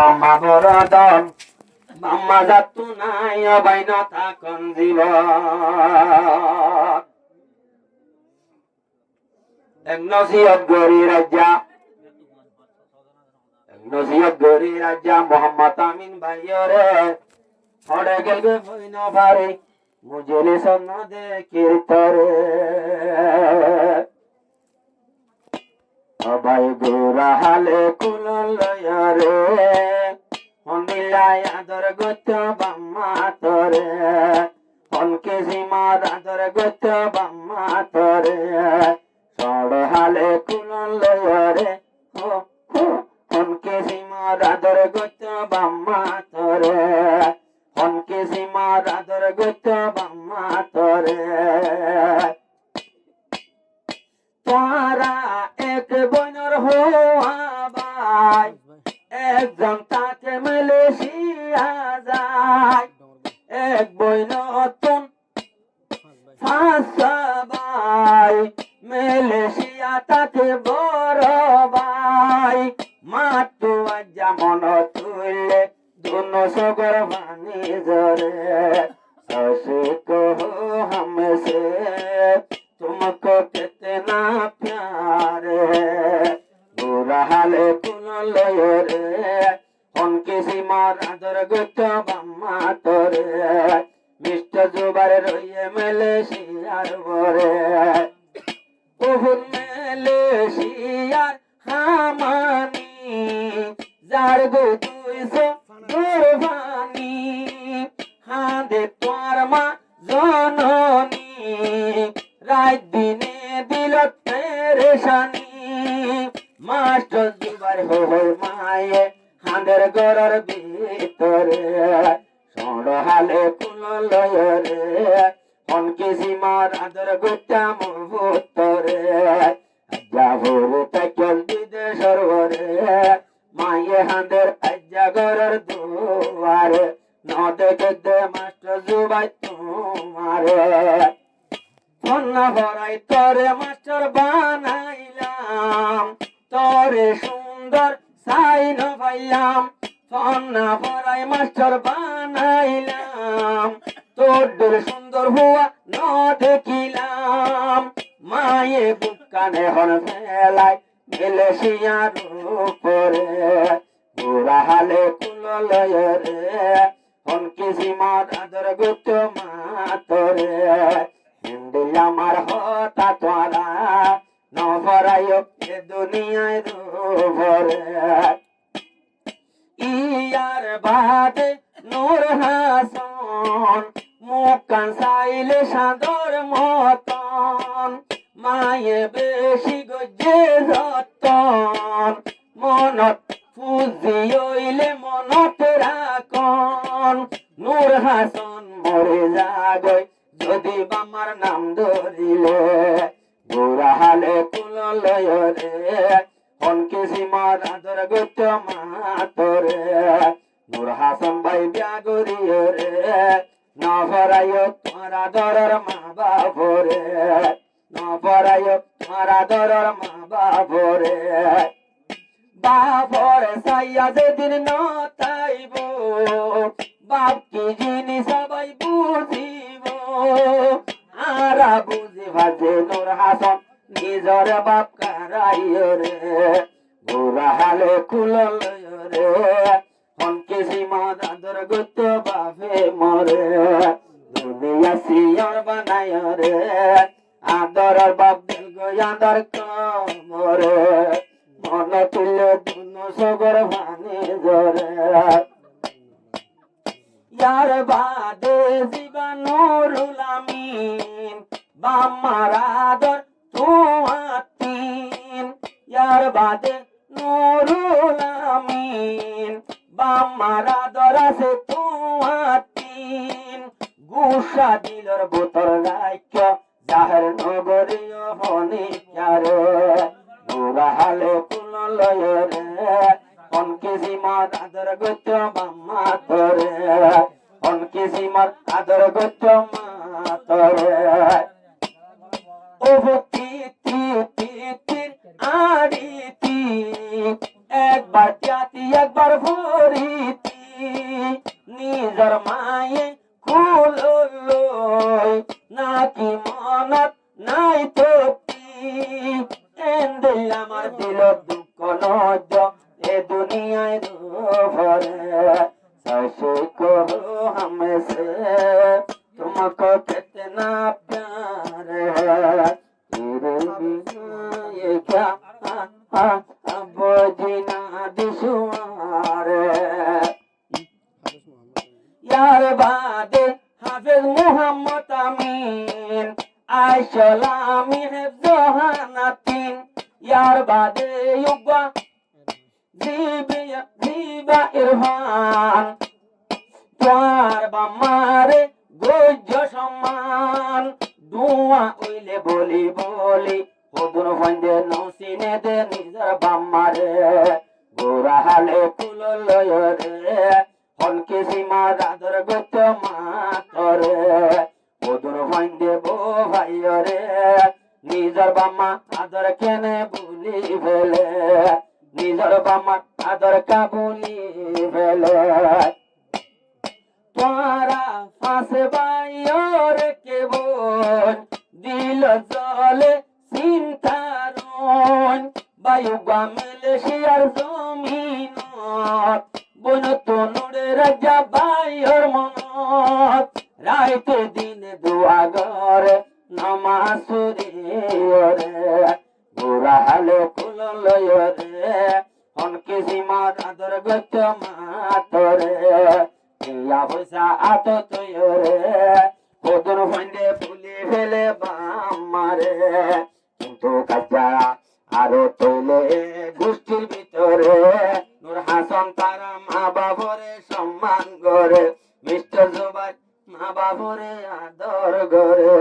বাম্মা বরদন বাম্মা যাতু নাই বাইন থাকন জীবন এক নসিহত গরি রাজা মোহাম্মদ আমিন ভাইয়রে হড়ে গেলবে হইন পারে মুজেলে সন্ন দেখির তরে ভাই গোরা হালে কুললয়রে হন্দিলাই আদর গত বাম্মা তরে হনকে সীমার আদর গত বাম্মা তরে সড় হালে কুললয়রে হনকে সীমার আদর গত বাম্মা তরে হনকে সীমার আদর গত বাম্মা তরে তারা এক বইনর হওয়া ভাই একজন তাকে মালয়েশিয়া যায় এক বইনতুন ফাঁসা ভাই মালয়েশিয়া তাকে বড় ভাই মাতু যেমন তুলে दोनों सगर पानी जरे ससे कहो हमसे तुमको कितना प्यार है बुरा हाल कुललय रे उनकी सीमा आदर गुत बम्मा तोरे मिस्टर जुबार रोये मलेशियार बरे ओहुन मलेशियार हामानी जार गो तुइसो কুরবানি হাঁদে তোর মা জননী রাত দিনে দিল পেরেশানি মাস্টার জুবার হই মায়ে হাঁদের গড়ার ভিতরে সড় হালে কুললয় রে অনকে সীমার আদর গোটা মুহূর্তরে যাবর তাকল বিদেশর রে মায়ে হাঁদের জাগরের দুয়ারে ন দেখে দে মাস্টার জুবাই তোমারে কন্যা ভরাই তরে মাস্টার বানাইলাম তরে সুন্দর সাইন পাইলাম কন্যা ভরাই মাস্টার বানাইলাম তোর সুন্দর হুয়া ন দেখিলাম মায়ে বুকানে হন ফেলাই মালয়েশিয়ার উপরে বুড়া হালে কুললয় রে হনকি সীমার আদর গুত মাতরে হিন্দি আমার হতা তোরা নভরায় এ দুনিয়ায় রূপরে ইয়ার বাদে নূর হাসন মুখান সাইলে সাদর মতন মায়ে বেশি গজে যতন মনত ফুজি হইলে মনত রাখন নূর হাসন মরে যাগই যদি বামার নাম ধরিলে বুড়া হালে কুললয় রে হনকে সীমার আদর গত মাতরে নূর হাসন ভাই ব্যাগরিয় রে না ভরায় তোমার আদরের মা বাপরে না ভরায় তোমার আদরের মা বাপরে বাপর সাইয়া যেদিন নতাইব বাপ কি জিনিস সবাই বুঝিব আরা বুঝি ভাজে নূর হাসন নিজর বাপ কারাইয় রে বুড়া হালে কুললয় রে হনকে সীমা দাদর গত বাপে মরে দুনিয়া সিয়র বানায় রে আদর বাপ দিল গো আদর কমরে মন তুলে দুন সগর ভানে জরে ইয়ার বাদে জীবনুরুল আমিন বাম্মার আদর তুয়াতিন ইয়ার বাদে নুরুল আমিন বাম্মার আদর আছে তুয়াতিন গুসা দিলর বোতর রাইক্য জাহের নগরীয় হনি চারে বুড়া হালে কুললয় রে অনকে সীমার আদর গত বাম্মা তরে অনকে সীমার আদর গত মা তরে ও তি তি তি তি আড়ি তি একবার ত্যাতি একবার ভরিতি নিজর মায়ে কুললই নাকি মনত নাই ততি এন্দে আমার দিল দুঃখ লজ্জ এ দুনিয়ায় ভরে সে কহো हमसे तुमको कितना प्यार है तेरे बिना ये क्या बोझना दुश्वार है यार बादे हाफिज मोहम्मद अमीन आयशलामी है जोहानातीन यार बादे युवा जीबा इरफान তোর বামারে গজ্জ সম্মান দুয়া উইলে বলি বলি ওদুর ফন্দে নসিনে দে নিজর বামারে গোরা হালে কুললয় রে হলকে সীমা রাধর গত মাতরে ওদুর ফন্দে বো ভাই রে নিজর বামা আদর কেনে ভুলি ফেলে নিজর বামা আদর কাবুলি ফেলে তোরা ফাঁসে বাইর কে বোন দিল জলে চিন্তারণ বায়ু মালয়েশিয়ার জমিন বন তনুরে রাজা বাইর মনত রাইতে দিনে দোয়া করে নামাজুরি রে গোরা হালে কুললয় রে হনকে সীমা আদর গত মাতরে ইয়া পয়সা আত তৈরে ওদর ফন্ডে ফুলি ফেলে বামারে কিন্তু কাজা আরো তৈলে গোষ্ঠীর ভিতরে নূর হাসান তারা মা বাবরে সম্মান করে মিস্টার জুবাই মা বাবরে আদর করে